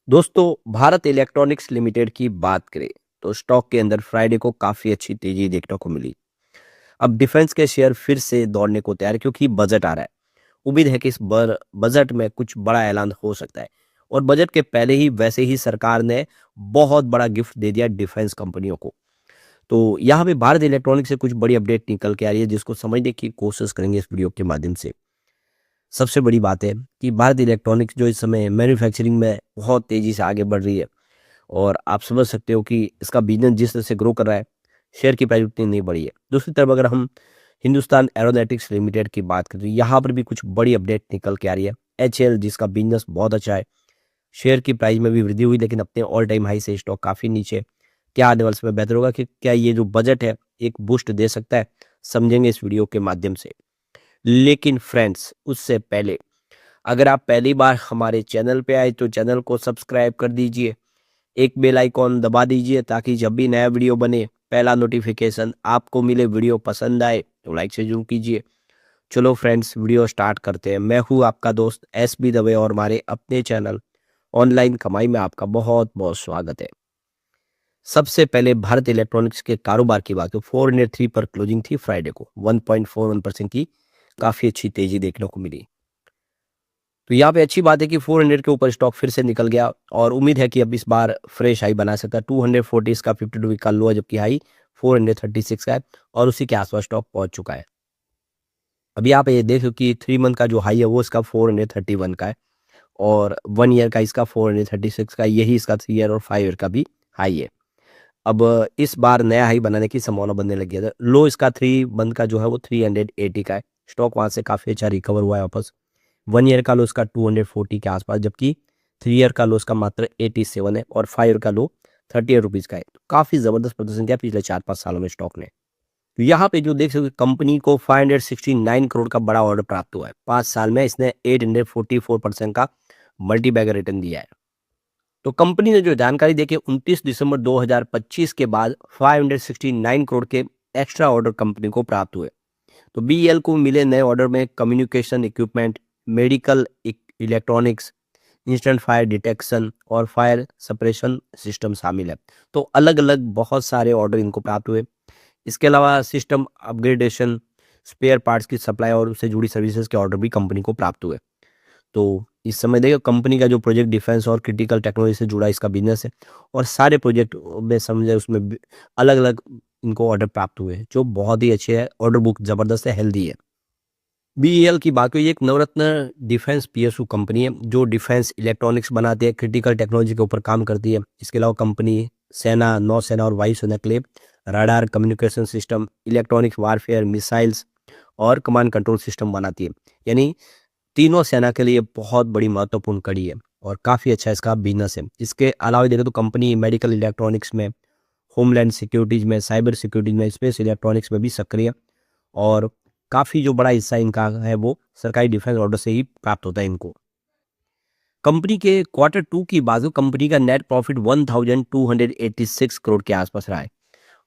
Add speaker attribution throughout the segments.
Speaker 1: दोस्तों, Bharat electronics limited की बात करें तो स्टॉक के अंदर फ्राइडे को काफ़ी अच्छी तेज़ी देखने को मिली। अब डिफेंस के शेयर फिर से दौड़ने को तैयार है क्योंकि बजट आ रहा है। उम्मीद है कि इस बार बजट में कुछ बड़ा ऐलान हो सकता है और बजट के पहले ही वैसे ही सरकार ने बहुत बड़ा गिफ्ट दे दिया डिफेंस कंपनियों को। तो यहाँ पे भारत इलेक्ट्रॉनिक्स से कुछ बड़ी अपडेट निकल के आ रही है जिसको समझने की कोशिश करेंगे इस वीडियो के माध्यम से। सबसे बड़ी बात है कि भारत इलेक्ट्रॉनिक्स जो इस समय मैन्युफैक्चरिंग में बहुत तेज़ी से आगे बढ़ रही है और आप समझ सकते हो कि इसका बिज़नेस जिस तरह से ग्रो कर रहा है, शेयर की प्राइस उतनी नहीं बढ़ी है। दूसरी तरफ अगर हम हिंदुस्तान एरोनॉटिक्स लिमिटेड की बात करें, तो यहाँ पर भी कुछ बड़ी अपडेट निकल के आ रही है। एचएएल जिसका बिज़नेस बहुत अच्छा है, शेयर की प्राइस में भी वृद्धि हुई लेकिन अपने ऑल टाइम हाई से स्टॉक काफ़ी नीचे है। क्या आने वाले समय बेहतर होगा कि क्या ये जो बजट है, एक बूस्ट दे सकता है? समझेंगे इस वीडियो के माध्यम से। लेकिन फ्रेंड्स, उससे पहले अगर आप पहली बार हमारे चैनल पे आए तो चैनल को सब्सक्राइब कर दीजिए, एक बेल आइकॉन दबा दीजिए ताकि जब भी नया वीडियो बने पहला नोटिफिकेशन आपको मिले। वीडियो पसंद आए तो लाइक से जरूर कीजिए। चलो फ्रेंड्स, वीडियो स्टार्ट करते हैं। मैं हूँ आपका दोस्त एस बी दवे और हमारे अपने चैनल ऑनलाइन कमाई में आपका बहुत बहुत स्वागत है। सबसे पहले भारत इलेक्ट्रॉनिक्स के कारोबार की बात तो 403 पर क्लोजिंग थी फ्राइडे को। 1.41% की काफ़ी अच्छी तेजी देखने को मिली। तो यहाँ पे अच्छी बात है कि 400 के ऊपर स्टॉक फिर से निकल गया और उम्मीद है कि अब इस बार फ्रेश हाई बना सकता है। 240 इसका 52 वीक का लो है जबकि हाई 436 का है और उसी के आसपास स्टॉक पहुंच चुका है। अभी आप ये देखो कि 3 मंथ का जो हाई है वो इसका 431 का है और 1 ईयर का इसका 436 का है। यही इसका 3 ईयर और 5 ईयर का भी हाई है। अब इस बार नया हाई बनाने की संभावना बनने लगी है। लो इसका 3 मंथ का जो है वो 380 का है। स्टॉक वहां से काफी अच्छा रिकवर हुआ है वापस। 1 ईयर का लो इसका 240 के आसपास जबकि 3 ईयर का लो इसका मात्र 87 है और 5 ईयर का लो 38 रुपीज़ का है। तो काफ़ी ज़बरदस्त प्रदर्शन किया पिछले 4-5 सालों में स्टॉक ने। तो यहाँ पे जो देख सकते हो कंपनी को 569 करोड़ का बड़ा ऑर्डर प्राप्त हुआ है। 5 साल में इसने 844% का मल्टी बैगर रिटर्न दिया है। तो कंपनी ने जो जानकारी दी कि 29 दिसंबर 2025 के बाद 569 करोड़ के एक्स्ट्रा ऑर्डर कंपनी को प्राप्त हुए। तो बीईएल को मिले नए ऑर्डर में communication equipment, medical electronics, instant fire detection और फायर सप्रेशन सिस्टम शामिल है। तो अलग अलग बहुत सारे ऑर्डर इनको प्राप्त हुए। इसके अलावा सिस्टम अपग्रेडेशन, स्पेयर पार्ट्स की सप्लाई और उससे जुड़ी सर्विसेज के ऑर्डर भी कंपनी को प्राप्त हुए। तो इस समय देखिए कंपनी का जो प्रोजेक्ट डिफेंस और क्रिटिकल टेक्नोलॉजी से जुड़ा इसका बिजनेस है और सारे प्रोजेक्ट में समझे उसमें अलग अलग इनको ऑर्डर प्राप्त हुए हैं जो बहुत ही अच्छे है। ऑर्डर बुक जबरदस्त है, हेल्दी है। बीईएल की बात हुई, एक नवरत्न डिफेंस पीएसयू कंपनी है जो डिफेंस इलेक्ट्रॉनिक्स बनाती है, क्रिटिकल टेक्नोलॉजी के ऊपर काम करती है। इसके अलावा कंपनी सेना, नौसेना और वायुसेना के लिए radar, communication system, electronics warfare, missiles और कमांड कंट्रोल सिस्टम बनाती है। यानी तीनों सेना के लिए बहुत बड़ी महत्वपूर्ण कड़ी है और काफ़ी अच्छा इसका बिजनेस है। इसके अलावा देखें तो कंपनी मेडिकल इलेक्ट्रॉनिक्स में, होमलैंड सिक्योरिटीज में, साइबर सिक्योरिटीज में, स्पेस इलेक्ट्रॉनिक्स में भी सक्रिय है और काफ़ी जो बड़ा हिस्सा इनका है वो सरकारी डिफेंस ऑर्डर से ही प्राप्त होता है इनको। कंपनी के Q2 की बात हो, कंपनी का नेट प्रॉफिट 1286 करोड़ के आसपास रहा है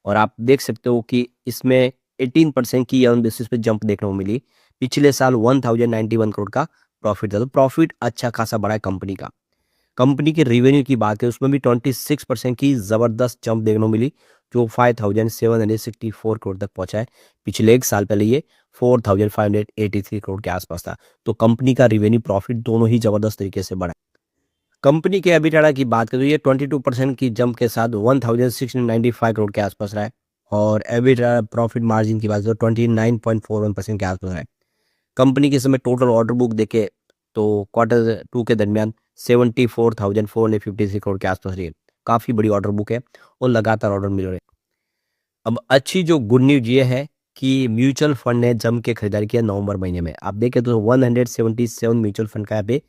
Speaker 1: और आप देख सकते हो कि इसमें 18% की ईयर बेसिस पे जंप देखने को मिली। पिछले साल 1091 करोड़ का प्रॉफिट था। तो प्रॉफिट अच्छा खासा बड़ा है कंपनी का। कंपनी के रेवेन्यू की बात करें उसमें भी 26% की ज़बरदस्त जंप देखने को मिली जो 5764 करोड़ तक पहुंचा है। पिछले एक साल पहले ये 4583 करोड़ के आसपास था। तो कंपनी का रेवेन्यू प्रॉफिट दोनों ही ज़बरदस्त तरीके से बढ़ा। कंपनी के एबिटाडा की बात करें तो ये 22% की जंप के साथ 1695 करोड़ के आसपास रहा है और एबिटाडा प्रॉफिट मार्जिन की बात करें तो 29.41% के आसपास रहा है। कंपनी के समय टोटल ऑर्डर बुक देखे तो Q2 के दरमियान 74,453 करोड़ के आसपास रही है। काफ़ी बड़ी ऑर्डर बुक है और लगातार ऑर्डर मिल रहे हैं। अब अच्छी जो गुड न्यूज ये है कि म्यूचुअल फंड ने जम के खरीदारी किया नवंबर महीने में। आप देखें तो 177 म्यूचुअल फंड का यहाँ पे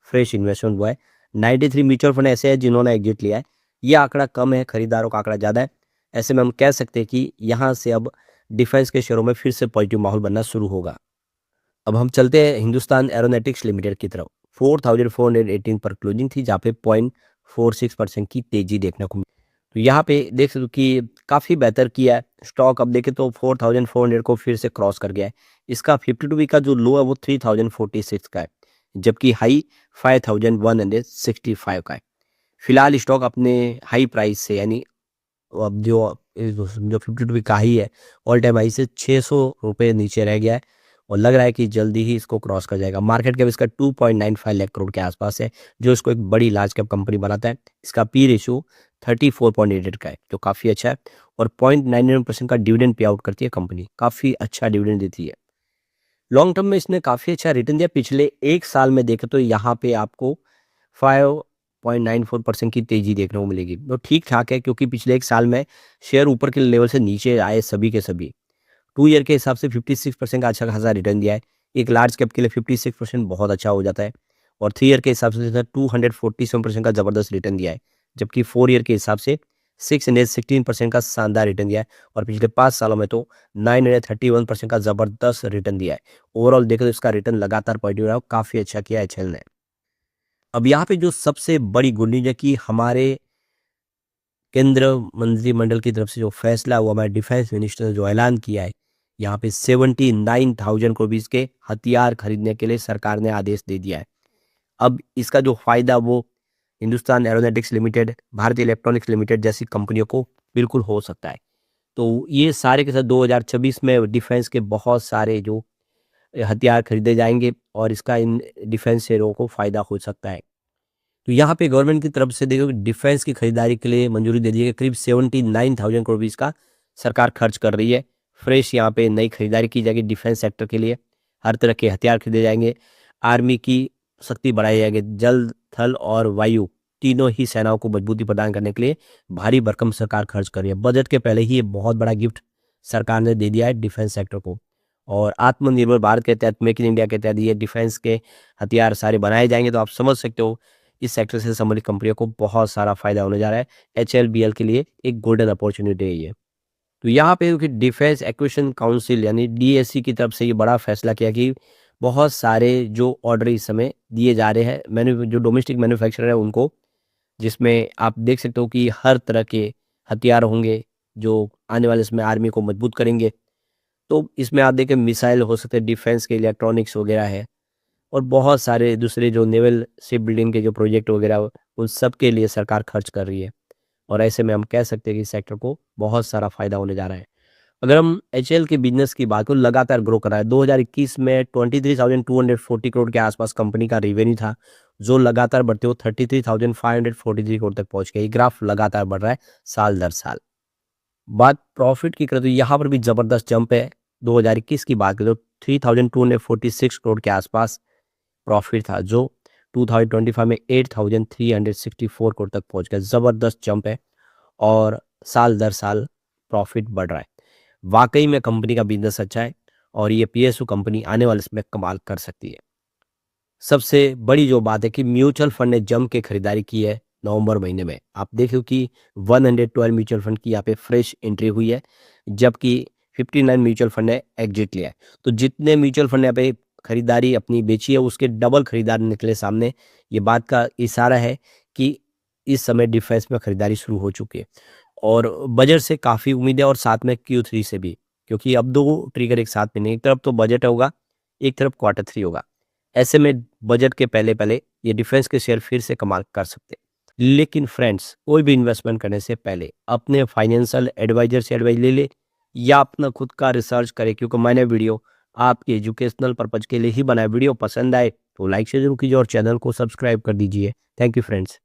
Speaker 1: फ्रेश इन्वेस्टमेंट हुआ है। 93 म्यूचुअल फंड ऐसे हैं जिन्होंने एग्जिट लिया है। ये आंकड़ा कम है, खरीदारों का आंकड़ा ज़्यादा है। ऐसे में हम कह सकते हैं कि यहाँ से अब डिफेंस के शेयरों में फिर से पॉजिटिव माहौल बनना शुरू होगा। अब हम चलते हैं हिंदुस्तान एरोनॉटिक्स लिमिटेड की तरफ। 4418 पर क्लोजिंग थी जहाँ पे 0.46% की तेजी देखने को मिली। तो यहाँ पे देख सकते हो कि काफ़ी बेहतर किया है स्टॉक। अब देखें तो 4400 को फिर से क्रॉस कर गया है। इसका 52 वीक का जो लो है वो 3046 का है जबकि हाई 5165 का है। फिलहाल स्टॉक अपने हाई प्राइस से यानी अब जो 52 का ही है, ऑल टाइम हाई से 600 रुपये नीचे रह गया है और लग रहा है कि जल्दी ही इसको क्रॉस कर जाएगा। मार्केट कैप इसका 2.95 लाख करोड़ के आसपास है, जो इसको एक बड़ी लार्ज कैप कंपनी बनाता है। इसका पी रेशियो 34.88 का है, जो काफ़ी अच्छा है और 0.99% का डिविडेंड पे आउट करती है कंपनी, काफ़ी अच्छा डिविडेंड देती है। लॉन्ग टर्म में इसने काफ़ी अच्छा रिटर्न दिया। पिछले 1 साल में देखें तो यहाँ पे आपको 5.94% की तेज़ी देखने को मिलेगी। तो ठीक-ठाक है, क्योंकि पिछले 1 साल में शेयर ऊपर के लेवल से नीचे आए सभी के सभी। 2 ईयर के हिसाब से 56% का अच्छा खासा रिटर्न दिया है। एक लार्ज कैप के लिए 56% बहुत अच्छा हो जाता है और 3 ईयर के हिसाब से इसने 247% का ज़बरदस्त रिटर्न दिया है। जबकि 4 ईयर के हिसाब से 616% का शानदार रिटर्न दिया है और पिछले 5 सालों में तो 931% का ज़बरदस्त रिटर्न दिया है। ओवरऑल देखें तो इसका रिटर्न लगातार पॉजिटिव रहा, काफ़ी अच्छा किया है एचएल ने। अब यहाँ पे जो सबसे बड़ी गुड न्यूज़ है कि हमारे केंद्र मंत्रिमंडल की तरफ से जो फैसला हुआ, हमारे डिफेंस मिनिस्टर ने जो ऐलान किया है, यहाँ पे 79,000 करोड़ रुपीज़ के हथियार खरीदने के लिए सरकार ने आदेश दे दिया है। अब इसका जो फ़ायदा वो हिंदुस्तान एरोनॉटिक्स लिमिटेड, भारतीय इलेक्ट्रॉनिक्स लिमिटेड जैसी कंपनियों को बिल्कुल हो सकता है। तो ये सारे के साथ 2026 में डिफेंस के बहुत सारे जो हथियार खरीदे जाएँगे और इसका इन डिफेंस शेयरों को फ़ायदा हो सकता है। तो यहाँ पे गवर्नमेंट की तरफ से देखो डिफेंस की खरीदारी के लिए मंजूरी दे दी है। करीब 79,000 करोड़ रुपीज़ का सरकार खर्च कर रही है। फ्रेश यहाँ पे नई खरीदारी की जाएगी डिफेंस सेक्टर के लिए। हर तरह के हथियार खरीदे जाएंगे। आर्मी की शक्ति बढ़ाई जाएगी। जल, थल और वायु तीनों ही सेनाओं को मजबूती प्रदान करने के लिए भारी भरकम सरकार खर्च कर रही है। बजट के पहले ही ये बहुत बड़ा गिफ्ट सरकार ने दे दिया है डिफेंस सेक्टर को। और आत्मनिर्भर भारत के तहत, मेक इन इंडिया के तहत ये डिफेंस के हथियार सारे बनाए जाएंगे। तो आप समझ सकते हो इस सेक्टर से संबंधित कंपनियों को बहुत सारा फायदा होने जा रहा है। एचएलबीएल के लिए एक गोल्डन अपॉर्चुनिटी है ये। तो यहाँ पे कि डिफेंस एक्विजिशन काउंसिल यानी डीएसी की तरफ से ये बड़ा फैसला किया कि बहुत सारे जो ऑर्डर इस समय दिए जा रहे हैं मैन्यु जो डोमेस्टिक मैन्युफैक्चरर है उनको, जिसमें आप देख सकते हो कि हर तरह के हथियार होंगे जो आने वाले समय आर्मी को मजबूत करेंगे। तो इसमें आप देखें मिसाइल हो सकते हैं, डिफेंस के इलेक्ट्रॉनिक्स वगैरह है और बहुत सारे दूसरे जो नेवल शिप बिल्डिंग के जो प्रोजेक्ट वगैरह उन सब के लिए सरकार खर्च कर रही है और ऐसे में हम कह सकते हैं कि इस सेक्टर को बहुत सारा फायदा होने जा रहा है। अगर हम एचएल के बिजनेस की बात करें, लगातार ग्रो कर रहा है। 2021 में 23,240 करोड़ के आसपास कंपनी का रेवेन्यू था, जो लगातार बढ़ते हुए 33,543 करोड़ तक पहुंच गया। ये ग्राफ लगातार बढ़ रहा है साल दर साल। बात प्रॉफिट की करें तो यहाँ पर भी जबरदस्त जंप है। 2021 की बात करें तो 3,246 करोड़ के आसपास प्रॉफिट था, जो 2025 में 8,364 करोड़ तक पहुंच गया। ज़बरदस्त जंप है और साल दर साल प्रॉफिट बढ़ रहा है। वाकई में कंपनी का बिजनेस अच्छा है और ये पीएसयू कंपनी आने वाले समय कमाल कर सकती है। सबसे बड़ी जो बात है कि म्यूचुअल फंड ने जम के खरीदारी की है नवंबर महीने में। आप देखो कि 112 म्यूचुअल फंड की यहाँ पे फ्रेश एंट्री हुई है, जबकि 59 म्यूचुअल फंड ने एग्जिट लिया है। तो जितने म्यूचुअल फंड ने यहाँ पे खरीदारी अपनी बेची है, उसके डबल खरीदार निकले सामने। ये बात का इशारा है कि इस समय डिफेंस में खरीदारी शुरू हो चुकी है और बजट से काफ़ी उम्मीद है और साथ में Q3 से भी, क्योंकि अब 2 ट्रिगर एक साथ में नहीं, एक तरफ तो बजट होगा, एक तरफ Q3 होगा। ऐसे में बजट के पहले-पहले ये डिफेंस के शेयर फिर से कमाल कर सकते हैं। लेकिन फ्रेंड्स, कोई भी इन्वेस्टमेंट करने से पहले अपने फाइनेंशियल एडवाइजर से एडवाइस ले ले या अपना खुद का रिसर्च करें, क्योंकि मैंने वीडियो आपके एजुकेशनल पर्पज के लिए ही बनाया। वीडियो पसंद आए तो लाइक शेयर जरूर कीजिए और चैनल को सब्सक्राइब कर दीजिए। Thank you friends.